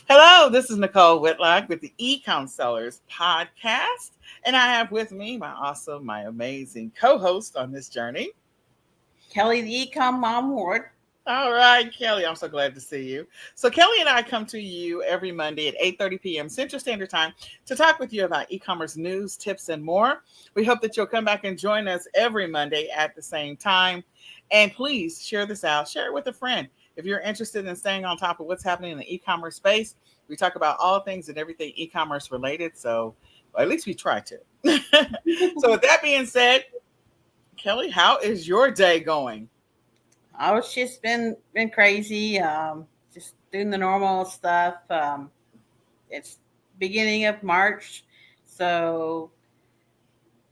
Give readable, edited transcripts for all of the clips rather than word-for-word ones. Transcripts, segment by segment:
Hello, this is Nicole Whitlock with the eCom Sellers podcast. And I have with me my awesome, my amazing co host on this journey. Kelly, the eCom Mom Ward. All right, Kelly, I'm so glad to see you. So, Kelly and I come to you every Monday at 8:30 p.m. Central Standard Time to talk with you about e commerce news, tips, and more. We hope that you'll come back and join us every Monday at the same time. And please share this out, share it with a friend. If you're interested in staying on top of what's happening in the e commerce space, we talk about all things and everything e commerce related. So, well, at least we try to. So, with that being said, Kelly, how is your day going? Oh, it's just been crazy. Just doing the normal stuff. It's beginning of March, so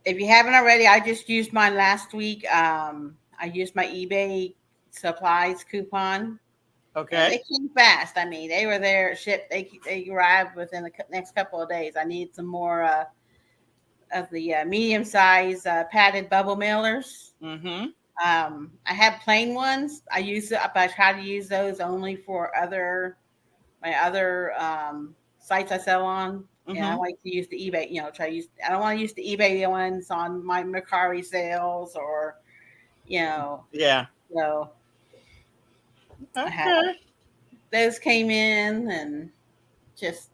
if you haven't already, I just used mine last week. I used my eBay supplies coupon, and Okay. they came fast. I mean, they were there, shipped. They arrived within the next couple of days. I need some more of the medium size padded bubble mailers. Mm-hmm. I have plain ones. But I try to use those only for my other sites I sell on. And I Mm-hmm. like to use the eBay. Try to use. I don't want to use the eBay ones on my Mercari sales or you know. Yeah. So I have Okay. those came in and just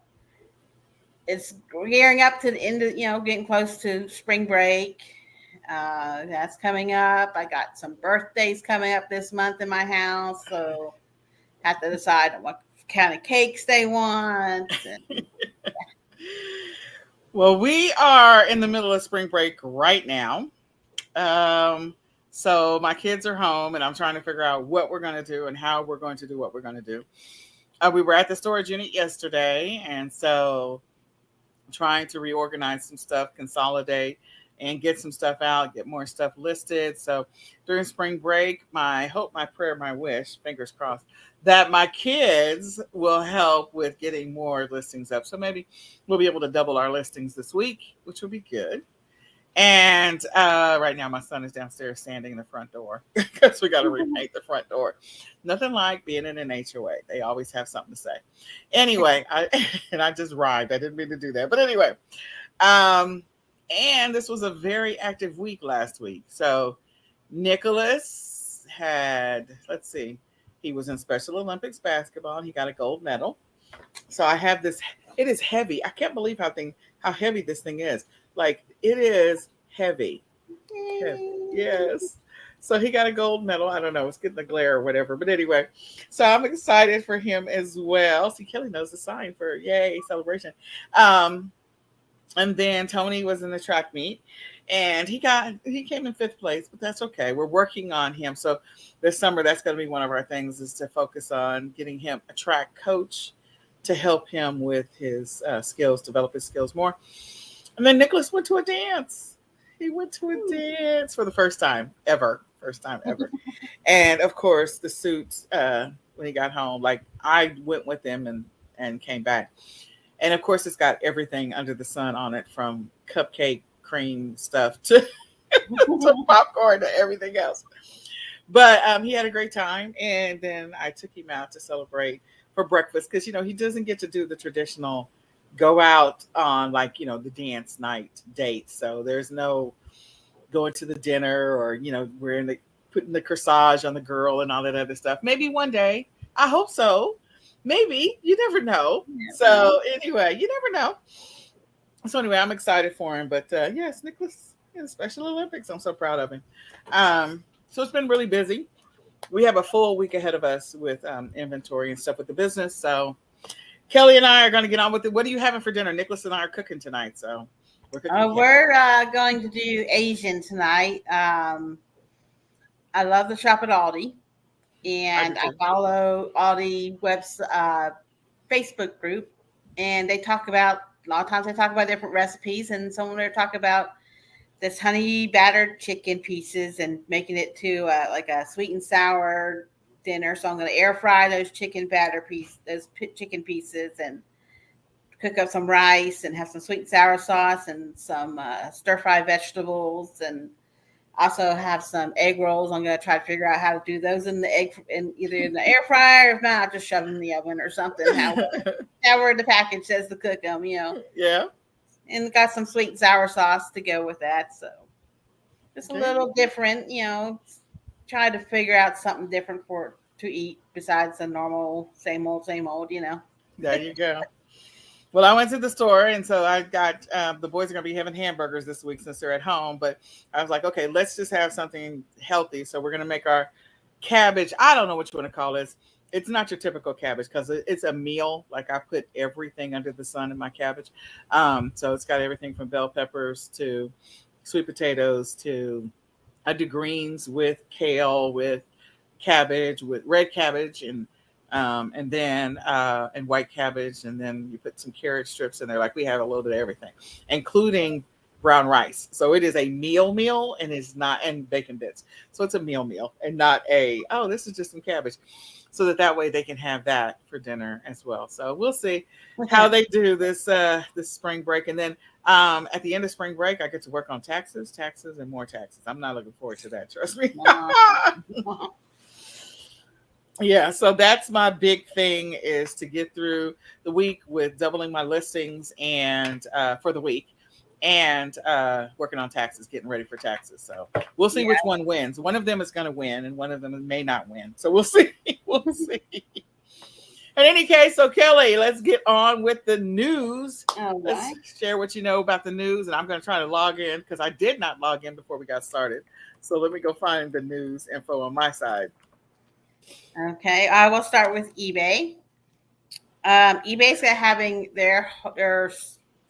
it's gearing up to the end of getting close to spring break. That's coming up. I got some birthdays coming up this month in my house, so have to decide on what kind of cakes they want. And Well, we are in the middle of spring break right now. Um, so my kids are home and I'm trying to figure out what we're going to do and how we're going to do what we're going to do. We were at the storage unit yesterday, and so trying to reorganize some stuff, consolidate, and get some stuff out, get more stuff listed. So during spring break, my hope, my prayer, my wish, fingers crossed, that my kids will help with getting more listings up. So maybe we'll be able to double our listings this week, which will be good. And right now, my son is downstairs standing in the front door because we got to repaint the front door. Nothing like being in an HOA. They always have something to say. Anyway, and I just rhymed. I didn't mean to do that. But anyway, um, and this was a very active week last week. So Nicholas had, let's see, he was in Special Olympics basketball. He got a gold medal. So I have this. It is heavy. I can't believe how heavy this thing is. Like it is heavy, heavy. Yes. So he got a gold medal. I don't know. It's getting the glare or whatever. But anyway, so I'm excited for him as well. See, Kelly knows the sign for yay celebration. Um, and then Tony was in the track meet, and he came in fifth place, but that's okay. We're working on him. So this summer, that's going to be one of our things is to focus on getting him a track coach to help him with his skills, develop his skills more. And then Nicholas went to a dance. He went to a dance for the first time ever. First time ever. And of course, the suit when he got home, like I went with him and came back. And of course, it's got everything under the sun on it, from cupcake cream stuff to, to popcorn to everything else. But he had a great time, and then I took him out to celebrate for breakfast because he doesn't get to do the traditional go out on, like, the dance night dates. So there's no going to the dinner, or we're in the putting the corsage on the girl and all that other stuff. Maybe one day. I hope so. Maybe. You never know. So anyway, you never know. So anyway, I'm excited for him. But yes, Nicholas in Special Olympics. I'm so proud of him. So it's been really busy. We have a full week ahead of us with inventory and stuff with the business. So Kelly and I are going to get on with it. What are you having for dinner? Nicholas and I are cooking tonight, so we're cooking. we're going to do Asian tonight. I love to shop at Aldi, and I follow Aldi Facebook group, and they talk about a lot of times they talk about different recipes, and some of them talk about this honey battered chicken pieces and making it to like a sweet and sour dinner. So I'm going to air fry those chicken pieces, and cook up some rice and have some sweet and sour sauce and some stir fry vegetables. And Also have some egg rolls. I'm gonna try to figure out how to do those in the either in the air fryer. If not, I'll just shove them in the oven or something. However the package says to cook them, Yeah. And got some sweet and sour sauce to go with that. So just a little different, Try to figure out something different to eat besides the normal same old, There you go. Well, I went to the store, and so I got the boys are going to be having hamburgers this week since they're at home. But I was like, okay, let's just have something healthy. So we're going to make our cabbage. I don't know what you want to call this. It's not your typical cabbage because it's a meal. Like I put everything under the sun in my cabbage. So it's got everything from bell peppers to sweet potatoes to I do greens with kale, with cabbage, with red cabbage, and then and white cabbage, and then you put some carrot strips in there. Like we have a little bit of everything, including brown rice. So it is a meal, and it's not and bacon bits. So it's a meal, and not a this is just some cabbage. So that way they can have that for dinner as well. So we'll see how they do this spring break, and then at the end of spring break, I get to work on taxes, and more taxes. I'm not looking forward to that. Trust me. Yeah, so that's my big thing is to get through the week with doubling my listings and for the week and working on taxes, getting ready for taxes. So we'll see which one wins. One of them is going to win and one of them may not win. So we'll see. We'll see. In any case, so Kelly, let's get on with the news. Let's share what you know about the news. And I'm going to try to log in because I did not log in before we got started. So let me go find the news info on my side. Okay, I will start with eBay. eBay's having their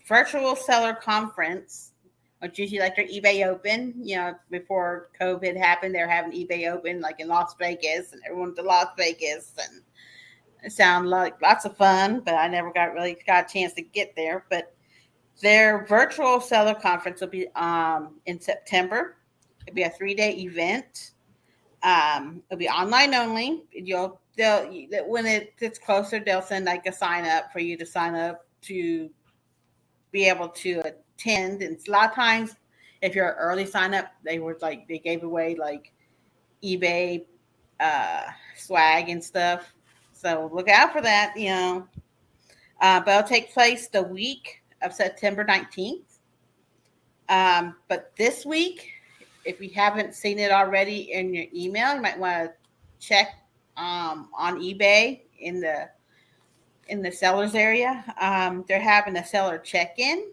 virtual seller conference, which usually like their eBay Open. Before COVID happened, they're having eBay Open like in Las Vegas, and everyone to Las Vegas, and it sounded like lots of fun. But I never got a chance to get there. But their virtual seller conference will be in September. It'll be a 3-day event. It'll be online only. When it gets closer, they'll send like a sign up for you to sign up to be able to attend. And a lot of times, if you're an early sign up, they gave away like eBay swag and stuff. So look out for that. But it'll take place the week of September 19th. But this week, if you haven't seen it already in your email, you might want to check on eBay in the sellers area. They're having a seller check-in,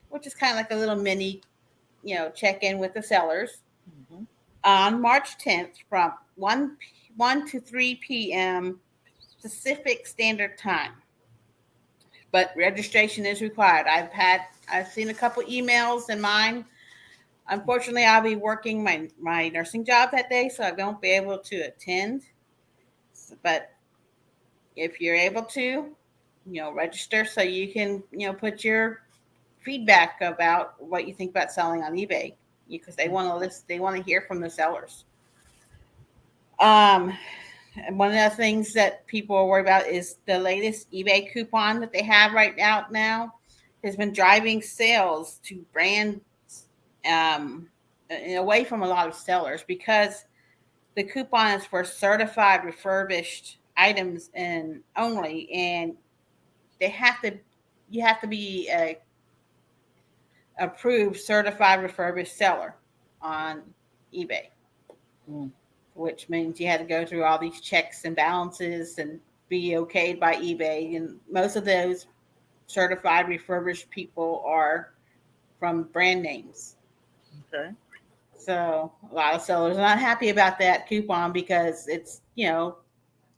which is kind of like a little mini, check-in with the sellers on March 10th from 1 to 3 p.m. Pacific Standard Time. But registration is required. I've seen a couple emails in mine. Unfortunately, I'll be working my nursing job that day, so I won't be able to attend. But if you're able to, register so you can, put your feedback about what you think about selling on eBay, because they want to list. They want to hear from the sellers. And one of the things that people are worried about is the latest eBay coupon that they have right now has been driving sales to brands away from a lot of sellers, because the coupon is for certified refurbished items and only, and you have to be a approved certified refurbished seller on eBay, which means you had to go through all these checks and balances and be okayed by eBay. And most of those certified refurbished people are from brand names. Okay. So a lot of sellers are not happy about that coupon because it's,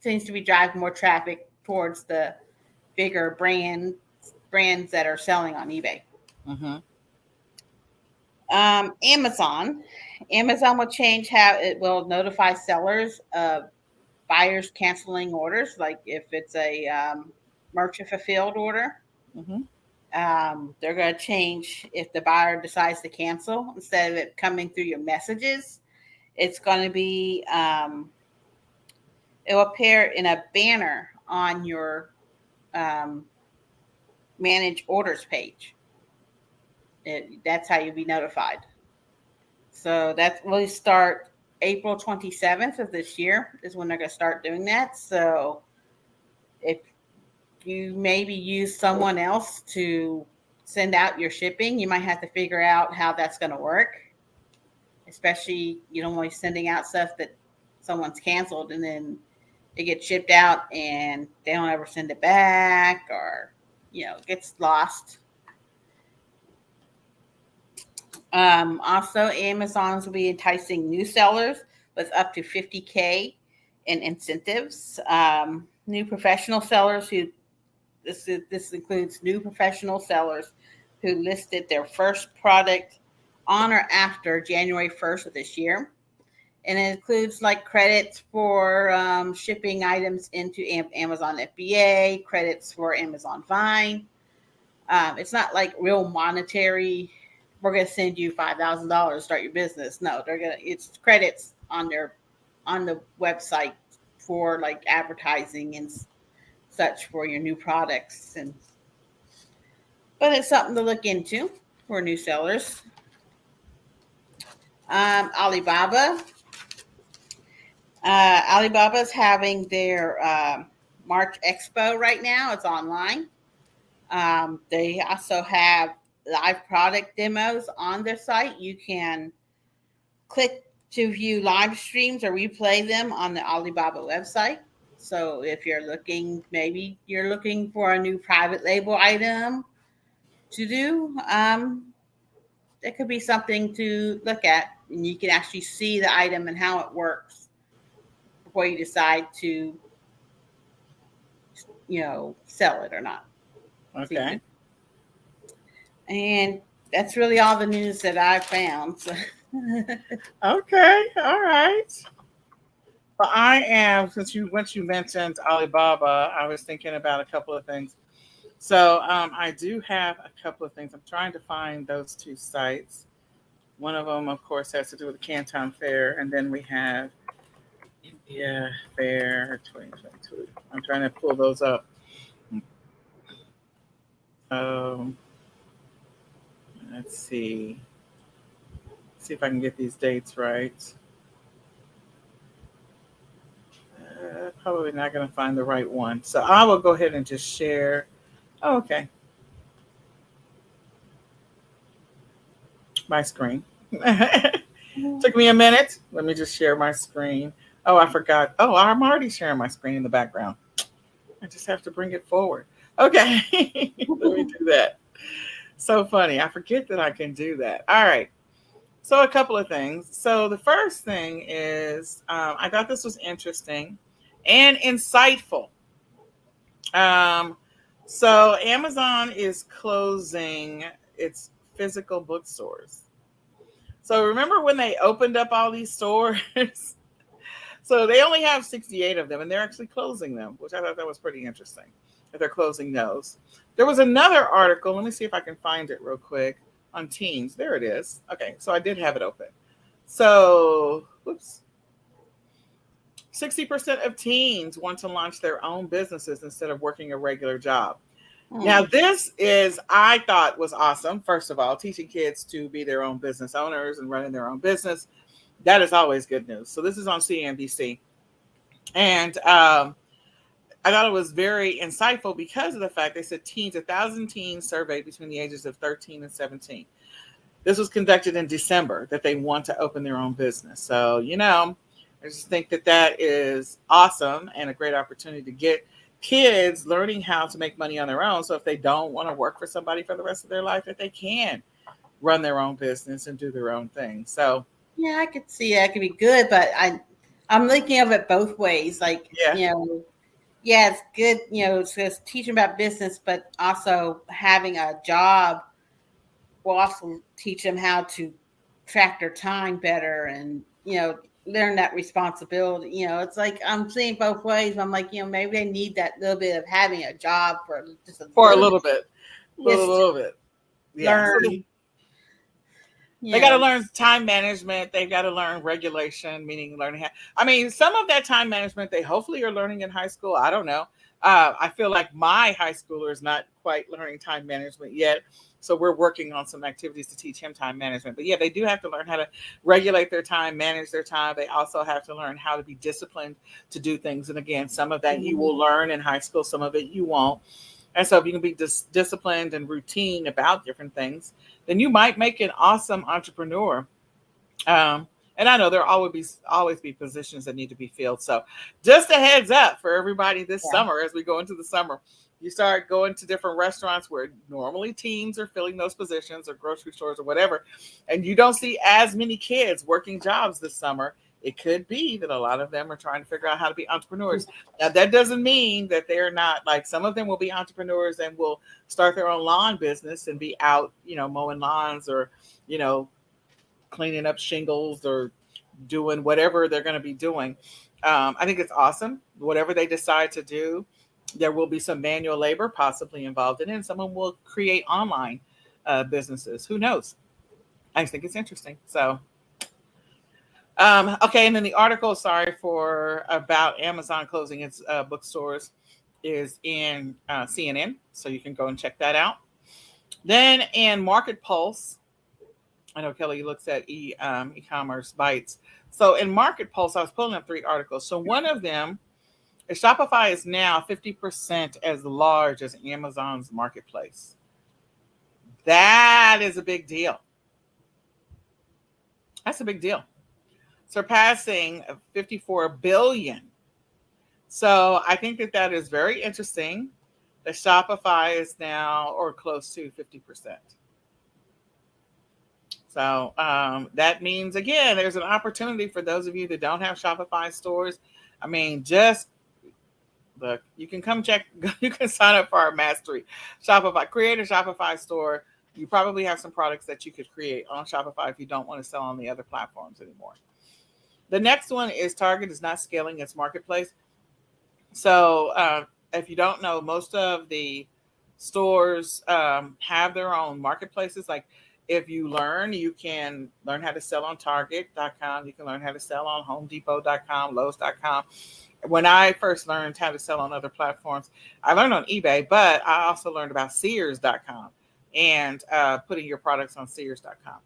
seems to be driving more traffic towards the bigger brands that are selling on eBay. Amazon will change how it will notify sellers of buyers canceling orders. Like if it's a merchant fulfilled order, they're going to change if the buyer decides to cancel, instead of it coming through your messages. It's going to be it will appear in a banner on your manage orders page. That's how you'll be notified. So that will start April 27th of this year is when they're going to start doing that. So if you maybe use someone else to send out your shipping, you might have to figure out how that's going to work. Especially you don't want to be sending out stuff that someone's canceled and then it gets shipped out and they don't ever send it back, or it gets lost. Also, Amazon's will be enticing new sellers with up to 50K in incentives. New professional sellers who this includes new professional sellers who listed their first product on or after January 1st of this year. And it includes like credits for shipping items into Amazon FBA, credits for Amazon Vine. It's not like real monetary. We're going to send you $5,000 to start your business. No, it's credits on the website for like advertising and such for your new products. But it's something to look into for new sellers. Alibaba. Alibaba's having their March Expo right now. It's online. They also have live product demos on their site. You can click to view live streams or replay them on the Alibaba website. So if maybe you're looking for a new private label item to do, that could be something to look at. And you can actually see the item and how it works before you decide to, sell it or not. Okay. And that's really all the news that I found. So. Okay. All right. Well, once you mentioned Alibaba, I was thinking about a couple of things. So I do have a couple of things. I'm trying to find those two sites. One of them, of course, has to do with the Canton Fair, and then we have India Fair 2022. I'm trying to pull those up. Let's see. See if I can get these dates right. Probably not going to find the right one. So I will go ahead and just share. Oh, okay. My screen. Took me a minute. Let me just share my screen. Oh, I forgot. Oh, I'm already sharing my screen in the background. I just have to bring it forward. Okay. Let me do that. So funny. I forget that I can do that. All right. So a couple of things. So the first thing is I thought this was interesting and insightful. So Amazon is closing its physical bookstores. So remember when they opened up all these stores? So they only have 68 of them, and they're actually closing them, which I thought that was pretty interesting, that they're closing those. There was another article. Let me see if I can find it real quick on Teams. There it is. Okay, so I did have it open. So, whoops. 60% of teens want to launch their own businesses instead of working a regular job. Now, this I thought was awesome. First of all, teaching kids to be their own business owners and running their own business. That is always good news. So this is on CNBC. And I thought it was very insightful because of the fact they said 1,000 teens surveyed between the ages of 13 and 17. This was conducted in December that they want to open their own business. So, I just think that is awesome and a great opportunity to get kids learning how to make money on their own. So if they don't want to work for somebody for the rest of their life, that they can run their own business and do their own thing. So yeah, I could see that could be good, but I'm looking of it both ways. Like, it's good, it's just teaching about business, but also having a job will also teach them how to track their time better and, learn that responsibility. It's like I'm seeing both ways. I'm like, maybe they need that little bit of having a job for just a little bit. Yeah. Learn. They got to learn time management. They've got to learn regulation, meaning learning how. I mean, some of that time management they hopefully are learning in high school. I don't know. I feel like my high schooler is not quite learning time management yet. So we're working on some activities to teach him time management. But yeah, they do have to learn how to regulate their time, manage their time. They also have to learn how to be disciplined to do things. And again, some of that you will learn in high school, some of it you won't. And so if you can be disciplined and routine about different things, then you might make an awesome entrepreneur. Um, and I know there always be positions that need to be filled. So just a heads up for everybody this Yeah. summer as we go into the summer. You start going to different restaurants where normally teens are filling those positions or grocery stores or whatever, and you don't see as many kids working jobs this summer. It could be that a lot of them are trying to figure out how to be entrepreneurs. Now, that doesn't mean that they're not, like, some of them will be entrepreneurs and will start their own lawn business and be out, mowing lawns or, you know, cleaning up shingles or doing whatever they're going to be doing. I think it's awesome. Whatever they decide to do, there will be some manual labor possibly involved in it, and someone will create online businesses. Who knows? I just think it's interesting. So, okay. And then the article, sorry for about Amazon closing its bookstores, is in CNN. So you can go and check that out. Then in Market Pulse, I know Kelly looks at e-commerce bites. So in Market Pulse, I was pulling up 3 articles. So one of them is Shopify is now 50% as large as Amazon's marketplace. That is a big deal. That's a big deal. Surpassing 54 billion. So I think that is very interesting. The Shopify is now or close to 50%. So that means, again, there's an opportunity for those of you that don't have Shopify stores. I mean, just look, you can come check, you can sign up for our mastery. Shopify, create a Shopify store. You probably have some products that you could create on Shopify if you don't want to sell on the other platforms anymore. The next one is Target is not scaling its marketplace. So if you don't know, most of the stores have their own marketplaces. Like, if you can learn how to sell on Target.com. You can learn how to sell on HomeDepot.com, Lowe's.com. When I first learned how to sell on other platforms, I learned on eBay, but I also learned about Sears.com and putting your products on Sears.com.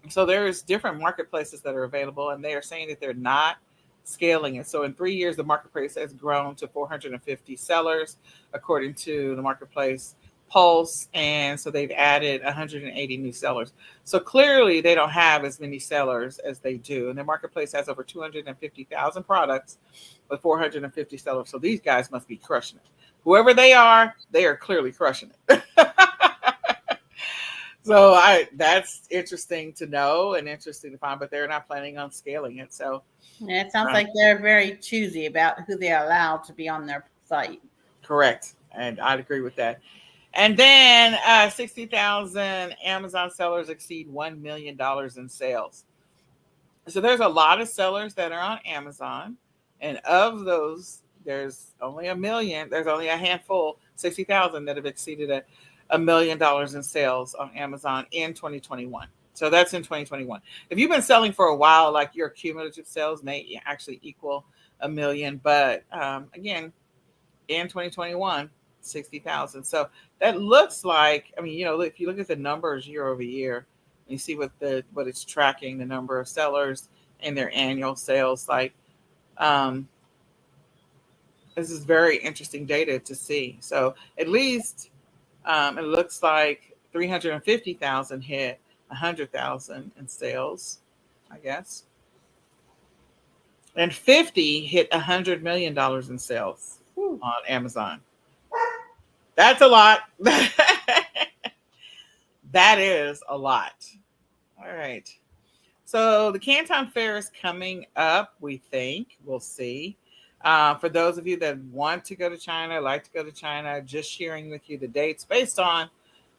So there's different marketplaces that are available, and they are saying that they're not scaling it. So in 3 years, the marketplace has grown to 450 sellers, according to the marketplace Pulse. And so they've added 180 new sellers. So clearly they don't have as many sellers as they do. And the marketplace has over 250,000 products with 450 sellers. So these guys must be crushing it. Whoever they are clearly crushing it. So that's interesting to know and interesting to find, but they're not planning on scaling it. So yeah, it sounds like they're very choosy about who they allow to be on their site. Correct. And I'd agree with that. And then 60,000 Amazon sellers exceed $1 million in sales. So there's a lot of sellers that are on Amazon. And of those, there's only a million. There's only a handful, 60,000 that have exceeded $1 million in sales on Amazon in 2021. So that's in 2021. If you've been selling for a while, like, your cumulative sales may actually equal a million. But again, in 2021, 60,000. So that looks like, I mean, if you look at the numbers year over year, you see what it's tracking, the number of sellers and their annual sales. Like, this is very interesting data to see. So at least it looks like 350,000 hit 100,000 in sales, I guess. And 50 hit $100 million in sales on Amazon. That's a lot. That is a lot. All right. So the Canton Fair is coming up, we think. We'll see. For those of you that want to go to China, like to go to China, just sharing with you the dates based on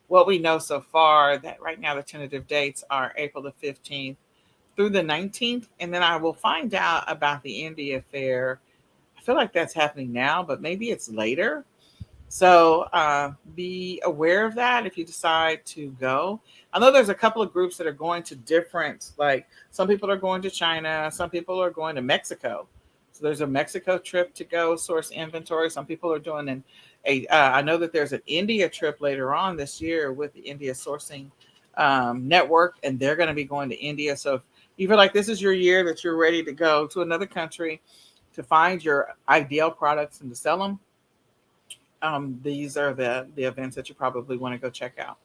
what we know so far, that right now the tentative dates are April the 15th through the 19th. And then I will find out about the India Fair. I feel like that's happening now, but maybe it's later. So be aware of that if you decide to go. I know there's a couple of groups that are going to different, like, some people are going to China, some people are going to Mexico. So there's a Mexico trip to go source inventory. Some people are doing I know that there's an India trip later on this year with the India sourcing network, and they're going to be going to India. So if you feel like this is your year that you're ready to go to another country to find your ideal products and to sell them, these are the events that you probably want to go check out.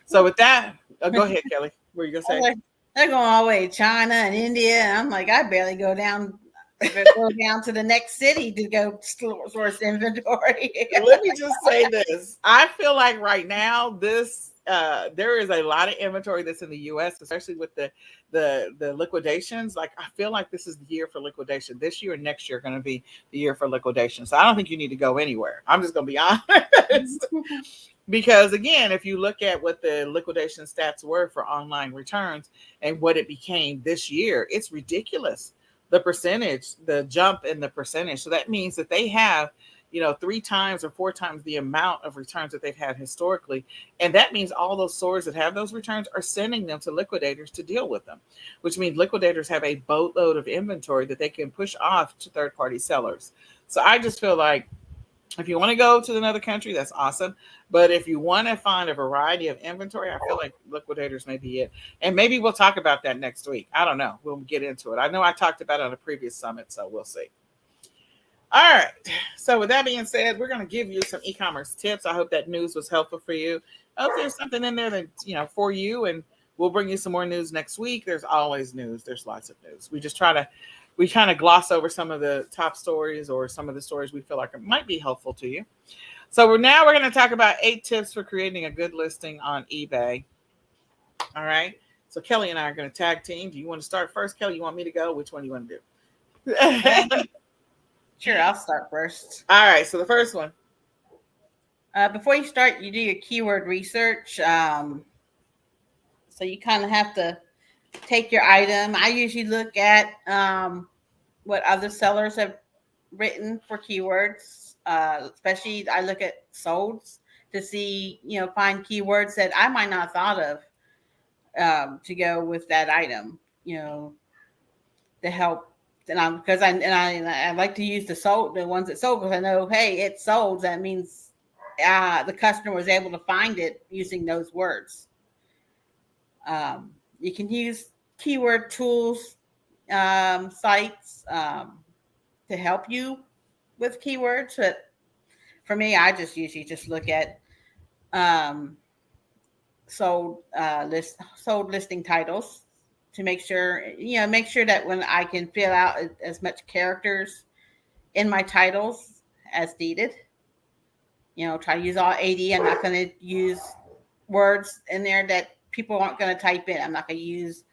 So with that, go ahead, Kelly. What are you gonna say? Like, they're going all the way to China and India, and I'm like, I barely go down to the next city to go source inventory. Let me just say this. I feel like right now there is a lot of inventory that's in the US, especially with the liquidations. Like I feel like this is the year for liquidation. This year and next year are going to be the year for liquidation. So I don't think you need to go anywhere. I'm just going to be honest. Because again, if you look at what the liquidation stats were for online returns and what it became this year, it's ridiculous. The percentage, the jump in the percentage. So that means that they have, 3 times or 4 times the amount of returns that they've had historically. And that means all those stores that have those returns are sending them to liquidators to deal with them, which means liquidators have a boatload of inventory that they can push off to third-party sellers. So I just feel like if you want to go to another country, that's awesome. But if you want to find a variety of inventory, I feel like liquidators may be it. And maybe we'll talk about that next week. I don't know. We'll get into it. I know I talked about it on a previous summit, so we'll see. All right. So with that being said, we're going to give you some e-commerce tips. I hope that news was helpful for you. I hope there's something in there that, for you, and we'll bring you some more news next week. There's always news. There's lots of news. We kind of gloss over some of the top stories or some of the stories we feel like it might be helpful to you. So we're going to talk about 8 tips for creating a good listing on eBay. All right. So Kelly and I are going to tag team. Do you want to start first, Kelly? You want me to go? Which one do you want to do? Sure, I'll start first. All right. So the first one. Before you start, you do your keyword research. So you kind of have to take your item. I usually look at what other sellers have written for keywords. Especially I look at solds to see, find keywords that I might not have thought of to go with that item, to help. Because I like to use the ones that sold, because I know, hey, it sold. That means the customer was able to find it using those words. You can use keyword tools sites to help you with keywords, but for me, I just usually just look at sold listing titles to make sure that when I can fill out as much characters in my titles as needed. Try to use all 80. I'm not going to use words in there that people aren't going to type in. I'm not going to use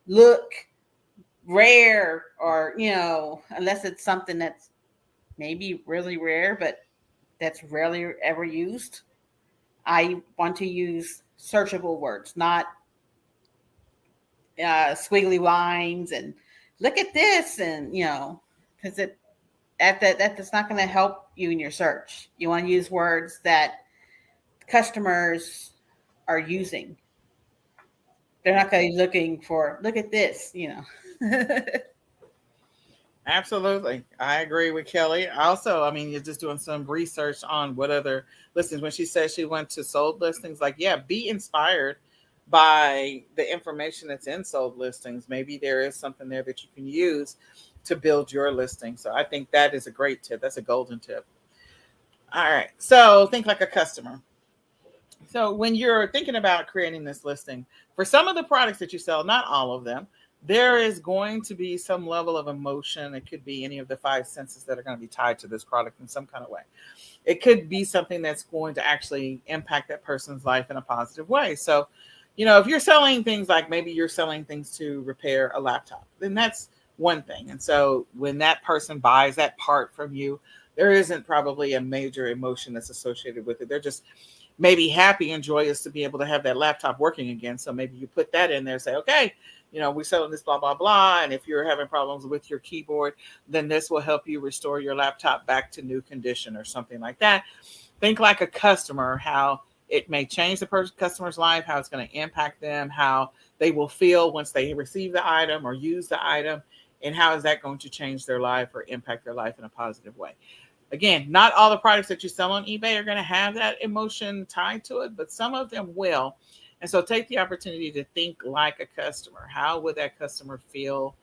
look, rare, or unless it's something that's maybe really rare but that's rarely ever used. I want to use searchable words, not squiggly lines and look at this, and because that's not going to help you in your search. You want to use words that customers are using. They're not going to be looking for look at this, Absolutely. I agree with Kelly. Also, you're just doing some research on what other listings. When she says she went to sold listings, be inspired by the information that's in sold listings. Maybe there is something there that you can use to build your listing. So I think that is a great tip. That's a golden tip. All right. So think like a customer. So when you're thinking about creating this listing, for some of the products that you sell, not all of them, there is going to be some level of emotion. It could be any of the 5 senses that are going to be tied to this product in some kind of way. It could be something that's going to actually impact that person's life in a positive way. So, if you're selling things like maybe you're selling things to repair a laptop, then that's one thing. And so when that person buys that part from you, there isn't probably a major emotion that's associated with it. They're just maybe happy and joyous to be able to have that laptop working again. So maybe you put that in there and say, okay, we're selling this, blah, blah, blah. And if you're having problems with your keyboard, then this will help you restore your laptop back to new condition or something like that. Think like a customer, how it may change the customer's life, how it's going to impact them, how they will feel once they receive the item or use the item. and how is that going to change their life or impact their life in a positive way. Again, not all the products that you sell on eBay are going to have that emotion tied to it, but some of them will. And so take the opportunity to think like a customer. How would that customer feel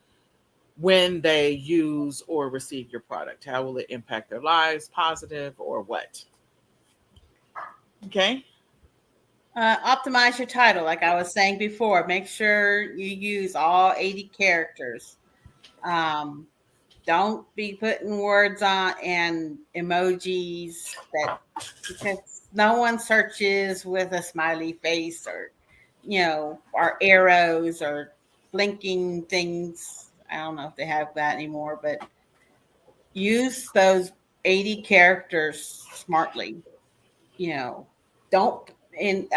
when they use or receive your product? How will it impact their lives, positive or what? Okay. Optimize your title, like I was saying before. Make sure you use all 80 characters. Um, don't be putting words on and emojis that, because no one searches with a smiley face or, or arrows or blinking things. I don't know if they have that anymore, but use those 80 characters smartly. You know, don't and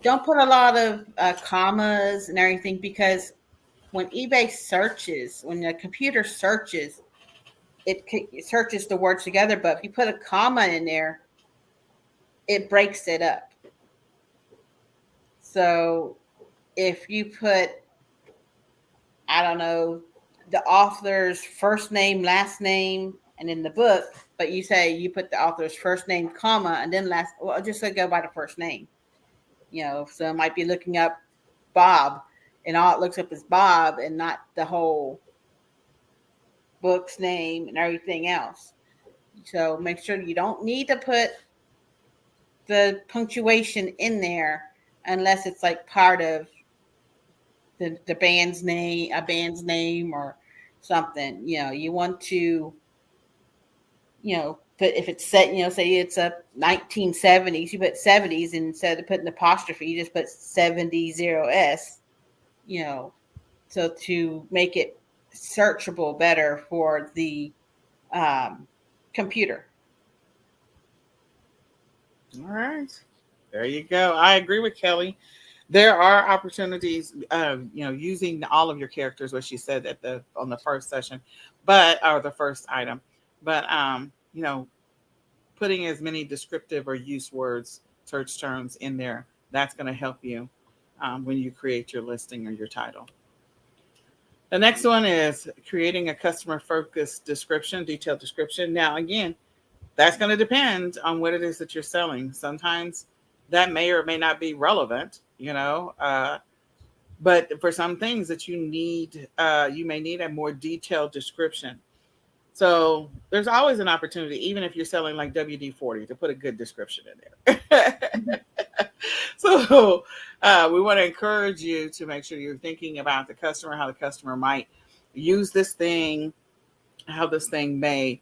don't put a lot of commas and everything, because when eBay searches, when the computer searches, it searches the words together. But if you put a comma in there, it breaks it up. So if you put, I don't know, the author's first name, last name, and in the book, but you say you put the author's first name, comma, and then last, well, just go by the first name. So it might be looking up Bob, and all it looks up is Bob and not the whole book's name and everything else. So make sure you don't need to put the punctuation in there unless it's like part of the band's name, a band's name or something. You want to, but if it's set, say it's a 1970s, you put 70s, and instead of putting apostrophe, you just put 70s, so to make it searchable better for the computer. All right. There you go. I agree with Kelly. There are opportunities, using all of your characters, what she said on the first session, or the first item, but putting as many descriptive or use words, search terms in there, that's going to help you when you create your listing or your title. The next one is creating a customer focused description, detailed description. Now, again, that's going to depend on what it is that you're selling. Sometimes that may or may not be relevant, but for some things that you need, you may need a more detailed description. So there's always an opportunity, even if you're selling like WD-40, to put a good description in there. So we want to encourage you to make sure you're thinking about the customer, how the customer might use this thing, how this thing may,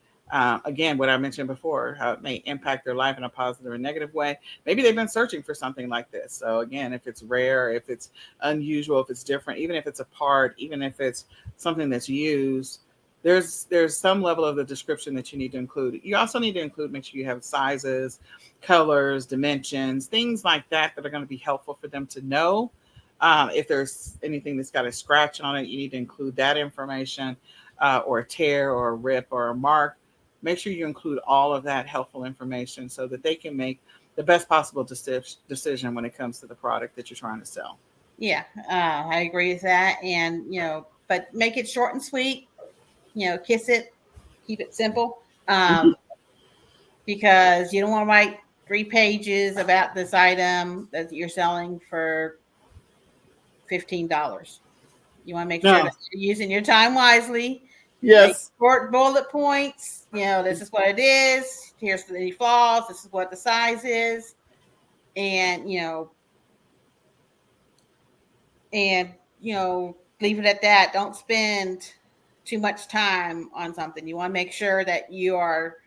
again, what I mentioned before, how it may impact their life in a positive or negative way. Maybe they've been searching for something like this. So again, if it's rare, if it's unusual, if it's different, even if it's a part, even if it's something that's used, there's some level of the description that you need to include. You also need to include, make sure you have sizes, colors, dimensions, things like that are going to be helpful for them to know. If there's anything that's got a scratch on it, you need to include that information, or a tear or a rip or a mark. Make sure you include all of that helpful information so that they can make the best possible decision when it comes to the product that you're trying to sell. Yeah, I agree with that. And, but make it short and sweet. Kiss it, keep it simple, because you don't want to write 3 pages about this item that you're selling for $15. You want to make sure No. that you're using your time wisely. Make Yes. short bullet points. This is what it is. Here's any flaws. This is what the size is, and leave it at that. Don't spend too much time on something. You want to make sure that you are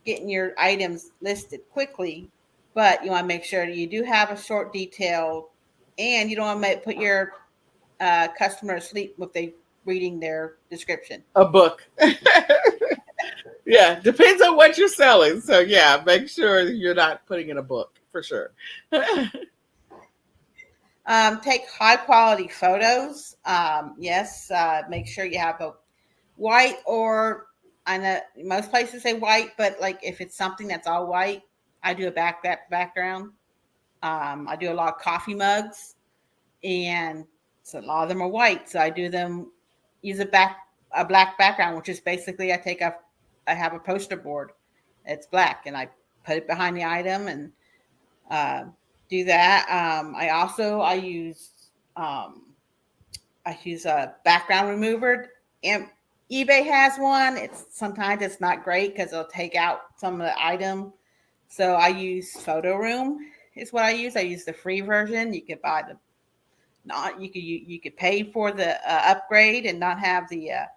getting your items listed quickly, but you want to make sure that you do have a short detail, and you don't want to put your customer asleep with they reading their description. A book. Yeah, depends on what you're selling. So yeah, make sure you're not putting in a book for sure. Take high quality photos. Yes, make sure you have a white, or I know most places say white, but like if it's something that's all white, I do a background. I do a lot of coffee mugs, and so a lot of them are white. So I do them use a black background, which is basically I have a poster board. It's black, and I put it behind the item and uh, do that. I use a background remover, and eBay has one. It's not great because it'll take out some of the item. So I use Photo Room is what I use. I use the free version. You could buy the not you could pay for the upgrade and not have the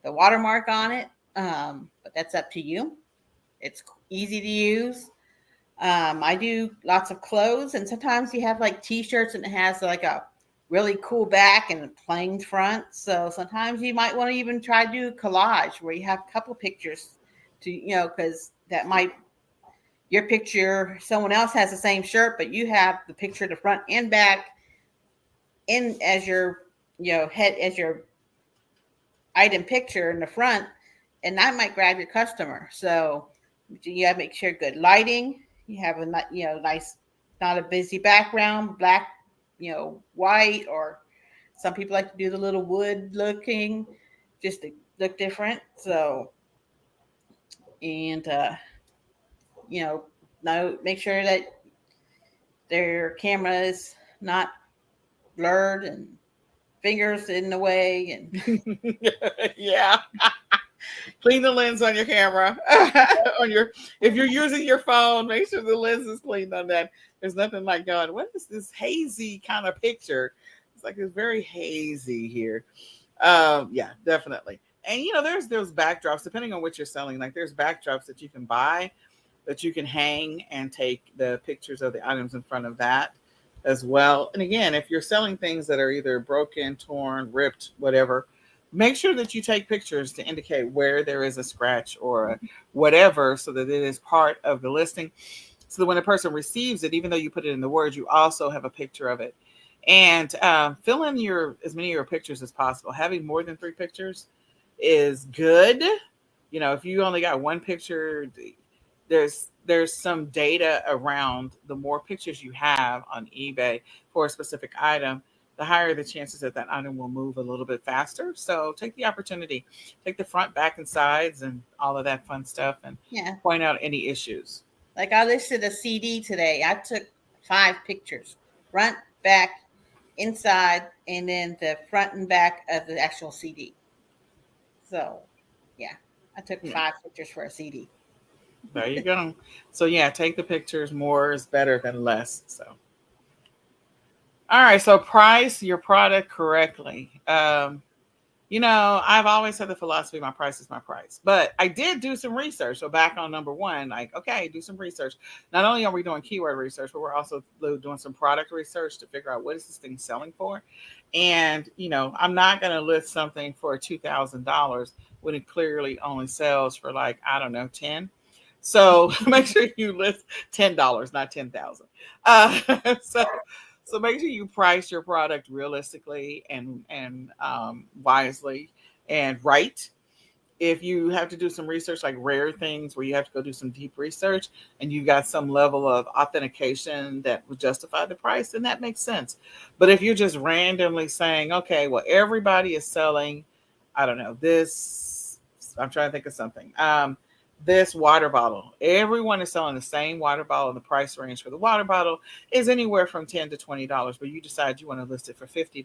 watermark on it. But that's up to you. It's easy to use. I do lots of clothes, and sometimes you have like T-shirts and it has like a really cool back and a plain front. So sometimes you might want to even try to do collage where you have a couple pictures because that might your picture, someone else has the same shirt, but you have the picture of the front and back in as your head as your item picture in the front, and that might grab your customer. So you have to make sure good lighting. You have a nice, not a busy background, black, white, or some people like to do the little wood looking, just to look different. So, and now make sure that their camera is not blurred and fingers in the way and Yeah. Clean the lens on your camera. If you're using your phone, make sure the lens is cleaned on that. There's nothing like going, what is this hazy kind of picture? It's like it's very hazy here. Yeah, definitely. And there's those backdrops, depending on what you're selling. Like there's backdrops that you can buy that you can hang and take the pictures of the items in front of that as well. And again, if you're selling things that are either broken, torn, ripped, whatever, make sure that you take pictures to indicate where there is a scratch or whatever so that it is part of the listing. So that when a person receives it, even though you put it in the words, you also have a picture of it. And fill in as many of your pictures as possible. Having more than 3 pictures is good. If you only got 1 picture, there's some data around the more pictures you have on eBay for a specific item, the higher the chances that item will move a little bit faster. So take the opportunity, take the front, back, and sides and all of that fun stuff and point out any issues. Like I listed a CD today. I took 5 pictures, front, back, inside, and then the front and back of the actual CD. So, yeah, I took 5 pictures for a CD. There you go. So yeah, take the pictures. More is better than less. So, all right. So price your product correctly. I've always had the philosophy, my price is my price. But I did do some research. So back on number 1, okay, do some research. Not only are we doing keyword research, but we're also doing some product research to figure out what is this thing selling for. And, I'm not going to list something for $2,000 when it clearly only sells for I don't know, 10. So make sure you list $10, not 10,000. So make sure you price your product realistically and wisely and right. If you have to do some research, like rare things where you have to go do some deep research and you've got some level of authentication that would justify the price, then that makes sense. But if you're just randomly saying, okay, well, everybody is selling, I don't know, this, I'm trying to think of something. This water bottle. Everyone is selling the same water bottle, and the price range for the water bottle is anywhere from $10 to $20, but you decide you want to list it for $50.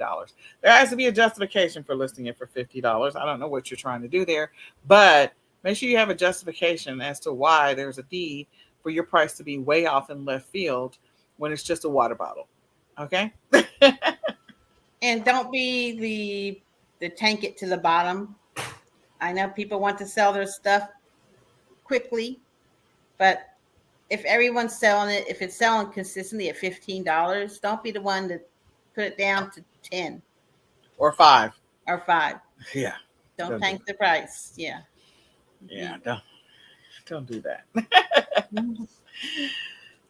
There has to be a justification for listing it for $50. I don't know what you're trying to do there, but make sure you have a justification as to why there's a need for your price to be way off in left field when it's just a water bottle. Okay? And don't be the tank it to the bottom. I know people want to sell their stuff quickly, but if everyone's selling it, if it's selling consistently at $15, don't be the one to put it down to 10 or 5. Yeah. Don't tank the price. Yeah. Yeah. Don't do that.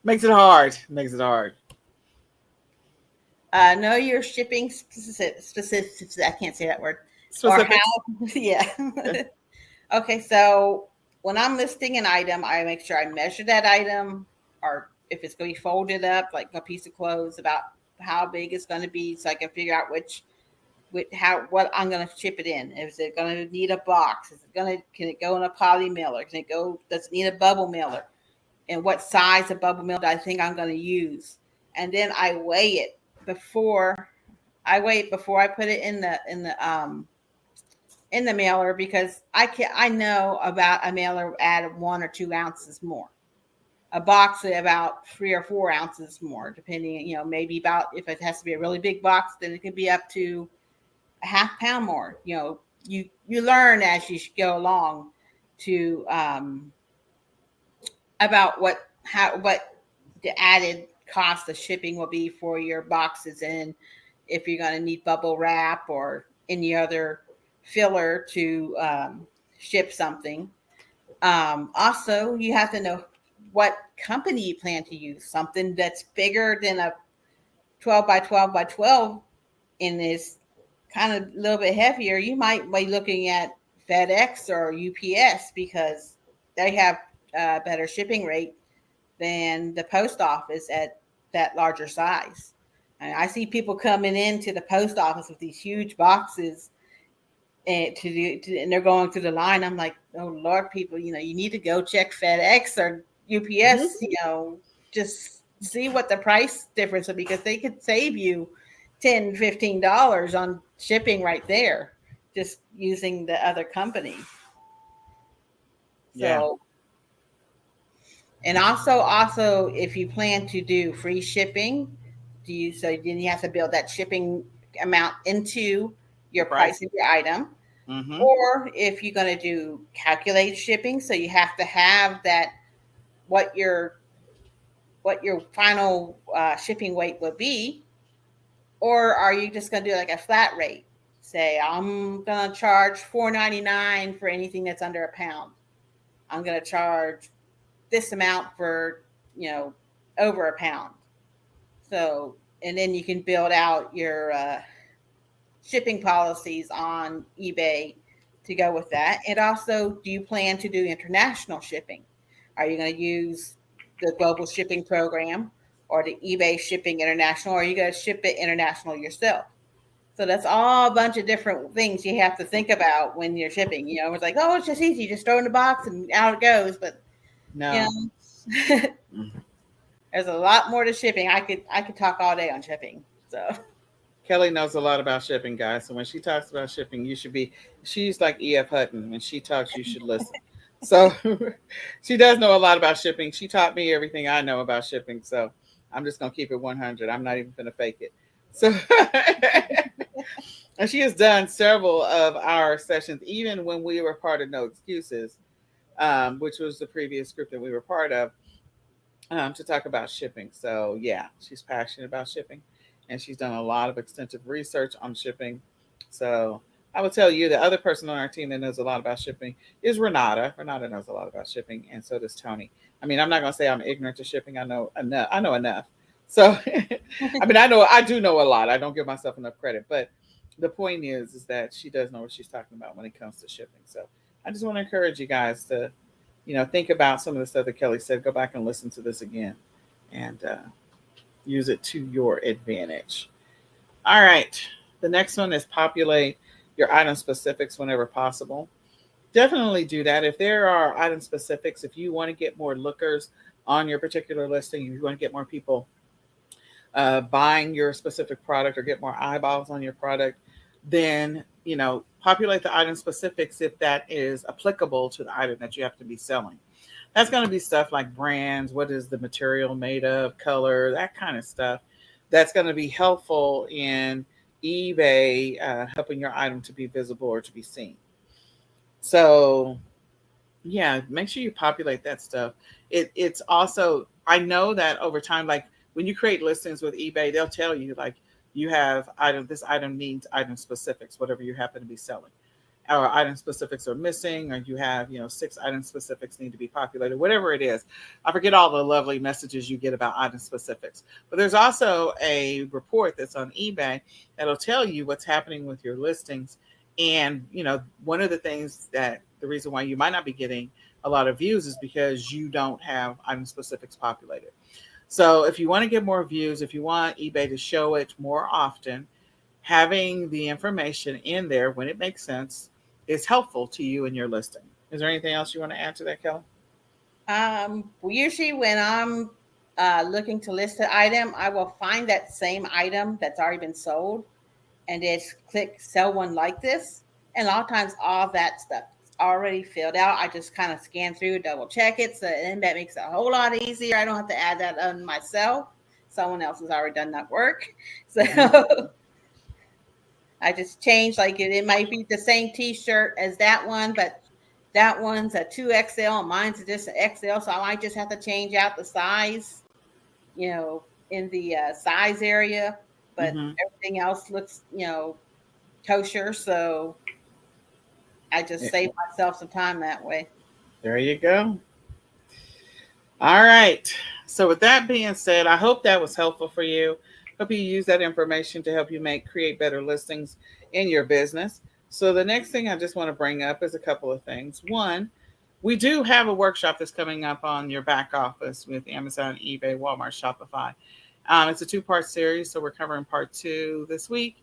Makes it hard. Know your shipping specifics. I can't say that word. Specifics. Or how? Yeah. Okay, so when I'm listing an item, I make sure I measure that item, or if it's going to be folded up like a piece of clothes, about how big it's going to be, so I can figure out which with how what I'm going to ship it in. Is it going to need a box? Can it go in a poly mailer? Does it need a bubble mailer? And what size of bubble mailer do I think I'm going to use? And then I weigh it before before I put it in the mailer, because I know about a mailer add 1 or 2 ounces more. A box at about 3 or 4 ounces more, depending, maybe about, if it has to be a really big box, then it could be up to a half pound more. You learn as you go along to about what the added cost of shipping will be for your boxes, and if you're going to need bubble wrap or any other filler to ship something. Also, you have to know what company you plan to use. Something that's bigger than a 12 by 12 by 12 and is kind of a little bit heavier, you might be looking at FedEx or UPS, because they have a better shipping rate than the post office at that larger size. And I see people coming into the post office with these huge boxes, and and they're going through the line. I'm like, oh Lord, people, you need to go check FedEx or UPS, just see what the price difference is, because they could save you $10-15 on shipping right there, just using the other company. So, and also if you plan to do free shipping, then you have to build that shipping amount into your price of your item. Mm-hmm. Or if you're going to do calculated shipping, so you have to have that, what your final shipping weight would be. Or are you just going to do like a flat rate? Say, I'm going to charge $4.99 for anything that's under a pound. I'm going to charge this amount for, over a pound. So, and then you can build out your shipping policies on eBay to go with that. And also, do you plan to do international shipping? Are you going to use the global shipping program or the eBay shipping international, or are you going to ship it international yourself? So that's all a bunch of different things you have to think about when you're shipping. It's like, oh, it's just easy, just throw in the box and out it goes. But no, there's a lot more to shipping. I could talk all day on shipping. So Kelly knows a lot about shipping, guys. So when she talks about shipping, she's like E.F. Hutton. When she talks, you should listen. So she does know a lot about shipping. She taught me everything I know about shipping. So I'm just going to keep it 100. I'm not even going to fake it. So, and she has done several of our sessions, even when we were part of No Excuses, which was the previous group that we were part of, to talk about shipping. So yeah, she's passionate about shipping, and she's done a lot of extensive research on shipping. So I would tell you the other person on our team that knows a lot about shipping is Renata. Renata knows a lot about shipping, and so does Tony. I mean, I'm not going to say I'm ignorant to shipping. I know enough. I know enough. So, I mean, I do know a lot. I don't give myself enough credit, but the point is that she does know what she's talking about when it comes to shipping. So I just want to encourage you guys to, think about some of the stuff that Kelly said. Go back and listen to this again, and use it to your advantage. All right. The next one is populate your item specifics whenever possible. Definitely do that. If there are item specifics, if you want to get more lookers on your particular listing, if you want to get more people buying your specific product or get more eyeballs on your product, then, populate the item specifics if that is applicable to the item that you have to be selling. That's going to be stuff like brands, what is the material made of, color, that kind of stuff. That's going to be helpful in eBay, helping your item to be visible or to be seen. So, yeah, make sure you populate that stuff. It's also, I know that over time, like when you create listings with eBay, they'll tell you like you have this item needs item specifics, whatever you happen to be selling. Or item specifics are missing, or you have, 6 item specifics need to be populated, whatever it is. I forget all the lovely messages you get about item specifics. But there's also a report that's on eBay that'll tell you what's happening with your listings. And, one of the things that the reason why you might not be getting a lot of views is because you don't have item specifics populated. So if you want to get more views, if you want eBay to show it more often, having the information in there when it makes sense is helpful to you in your listing. Is there anything else you want to add to that, Kelly? Usually when I'm looking to list an item, I will find that same item that's already been sold and just click sell one like this. And a lot of times all that stuff is already filled out. I just kind of scan through, double check it. So then that makes it a whole lot easier. I don't have to add that on myself. Someone else has already done that work. So Mm-hmm. I just changed, like it might be the same t-shirt as that one, but that one's a 2XL and mine's just an XL. So I might just have to change out the size, in the size area, but Mm-hmm. everything else looks, kosher. So I just Yeah, save myself some time that way. there you go. All right. So with that being said, I hope that was helpful for you. Hope you use that information to help you create better listings in your business. So the next thing I just want to bring up is a couple of things. One, we do have a workshop that's coming up on your back office with Amazon, eBay, Walmart, Shopify. It's a two-part series, so we're covering part two this week.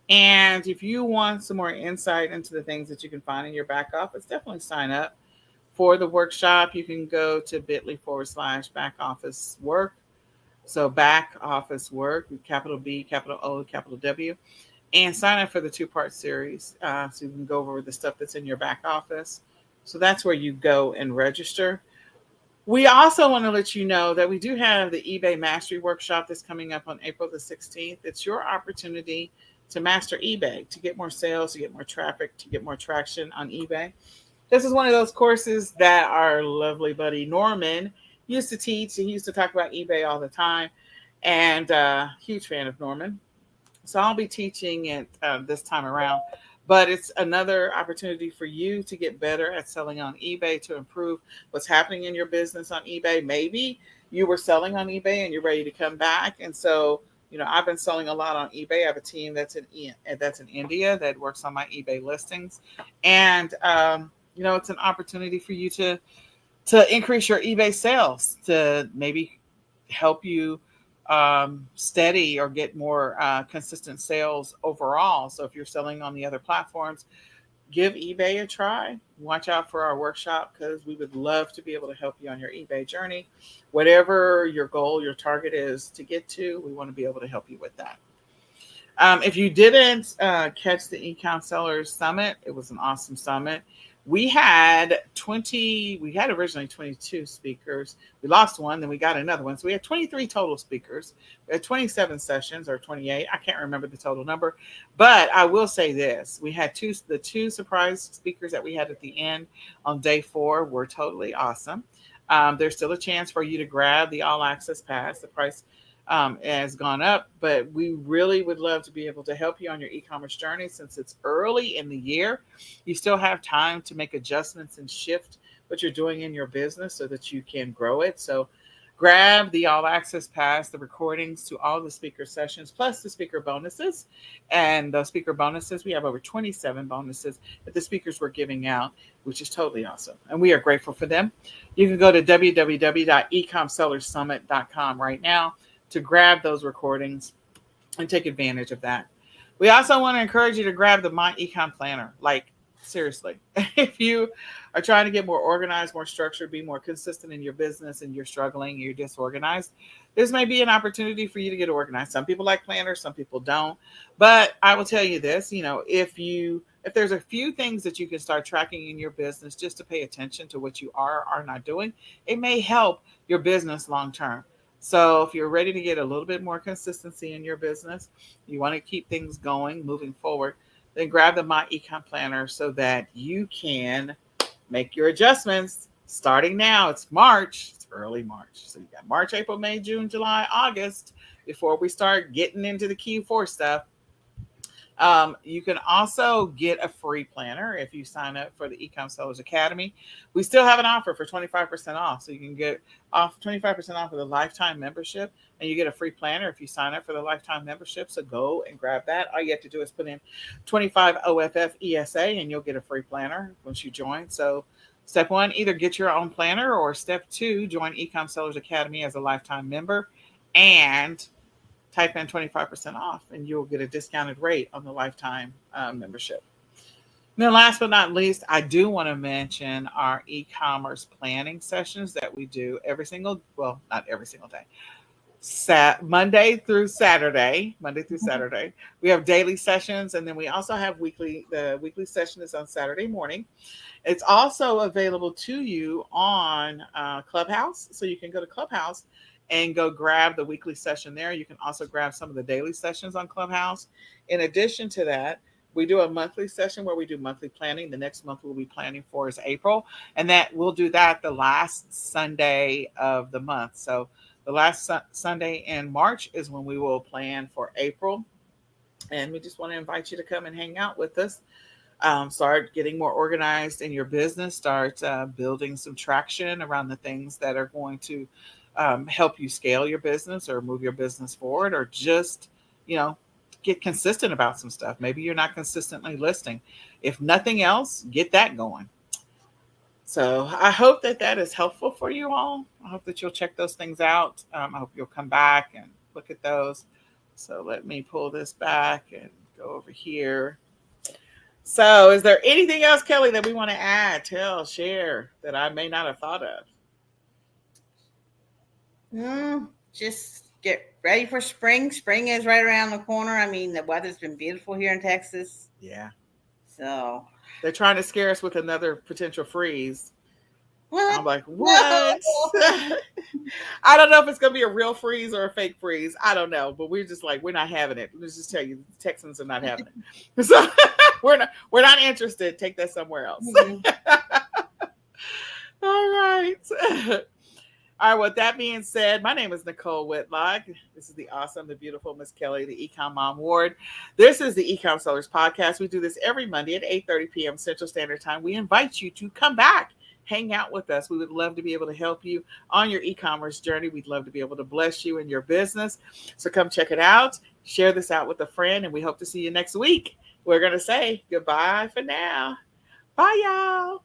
And if you want some more insight into the things that you can find in your back office, definitely sign up for the workshop. You can go to bit.ly/back office work. So back office work, capital B, capital O, capital W, and sign up for the two-part series so you can go over the stuff that's in your back office. So that's where you go and register. We also want to let you know that we do have the eBay Mastery Workshop that's coming up on April the 16th. It's your opportunity to master eBay, to get more sales, to get more traffic, to get more traction on eBay. This is one of those courses that our lovely buddy Norman used to teach. He used to talk about eBay all the time, and huge fan of Norman. So I'll be teaching it this time around. But it's another opportunity for you to get better at selling on eBay, to improve what's happening in your business on eBay. Maybe you were selling on eBay and you're ready to come back. And so, I've been selling a lot on eBay. I have a team that's in India that works on my eBay listings, and it's an opportunity for you to increase your eBay sales, to maybe help you steady or get more consistent sales overall. So if you're selling on the other platforms, give eBay a try. Watch out for our workshop because we would love to be able to help you on your eBay journey. Whatever your goal, your target is to get to, we want to be able to help you with that. If you didn't catch the eCom Sellers Summit, it was an awesome summit. We had originally 22 speakers. We lost one, then we got another one. So we had 23 total speakers. We had 27 sessions, or 28. I can't remember the total number. But I will say this. We had the two surprise speakers that we had at the end on day 4 were totally awesome. There's still a chance for you to grab the all access pass. The price has gone up, but we really would love to be able to help you on your e-commerce journey. Since it's early in the year, you still have time to make adjustments and shift what you're doing in your business so that you can grow it. So grab the all access pass, the recordings to all the speaker sessions, plus the speaker bonuses. And those speaker bonuses, we have over 27 bonuses that the speakers were giving out, which is totally awesome. And we are grateful for them. You can go to www.ecomsellersummit.com right now to grab those recordings and take advantage of that. We also want to encourage you to grab the My Ecom Planner. Like, seriously, if you are trying to get more organized, more structured, be more consistent in your business, and you're struggling, you're disorganized, this may be an opportunity for you to get organized. Some people like planners, some people don't. But I will tell you this, if there's a few things that you can start tracking in your business just to pay attention to what you are not doing, it may help your business long term. So if you're ready to get a little bit more consistency in your business, you want to keep things going, moving forward, then grab the My Ecom Planner so that you can make your adjustments starting now. It's March. It's early March. So you got March, April, May, June, July, August before we start getting into the Q4 stuff. You can also get a free planner if you sign up for the eCom Sellers Academy. We still have an offer for 25% off. So you can get off 25% off of the lifetime membership, and you get a free planner if you sign up for the lifetime membership. So go and grab that. All you have to do is put in 25 OFF ESA and you'll get a free planner once you join. So step 1, either get your own planner, or step 2, join eCom Sellers Academy as a lifetime member and type in 25% off and you'll get a discounted rate on the lifetime membership. And then last but not least, I do want to mention our e-commerce planning sessions that we do every single, well, not every single day, Monday through Saturday. We have daily sessions, and then we also have weekly. The weekly session is on Saturday morning. It's also available to you on Clubhouse, so you can go to Clubhouse and go grab the weekly session there. You can also grab some of the daily sessions on Clubhouse. In addition to that, we do a monthly session where we do monthly planning. The next month we'll be planning for is April, and that we'll do that the last Sunday of the month. So the last Sunday in March is when we will plan for April. And we just want to invite you to come and hang out with us. Start getting more organized in your business. Start building some traction around the things that are going to help you scale your business or move your business forward, or just, get consistent about some stuff. Maybe you're not consistently listing. If nothing else, get that going. So I hope that that is helpful for you all. I hope that you'll check those things out. I hope you'll come back and look at those. So let me pull this back and go over here. So is there anything else, Kelly, that we want to add, tell, share that I may not have thought of? Just get ready for spring. Spring is right around the corner. I mean, the weather's been beautiful here in Texas. Yeah. So they're trying to scare us with another potential freeze. What? I'm like, what? No. I don't know if it's going to be a real freeze or a fake freeze. I don't know, but we're just like, we're not having it. Let's just tell you, the Texans are not having it. So we're not interested. Take that somewhere else. All right. All right. With that being said, my name is Nicole Whitlock. This is the awesome, the beautiful Miss Kelly, the eCom Mom Ward. This is the eCom Sellers Podcast. We do this every Monday at 8:30 p.m. Central Standard Time. We invite you to come back, hang out with us. We would love to be able to help you on your e-commerce journey. We'd love to be able to bless you in your business. So come check it out. Share this out with a friend, and we hope to see you next week. We're going to say goodbye for now. Bye, y'all.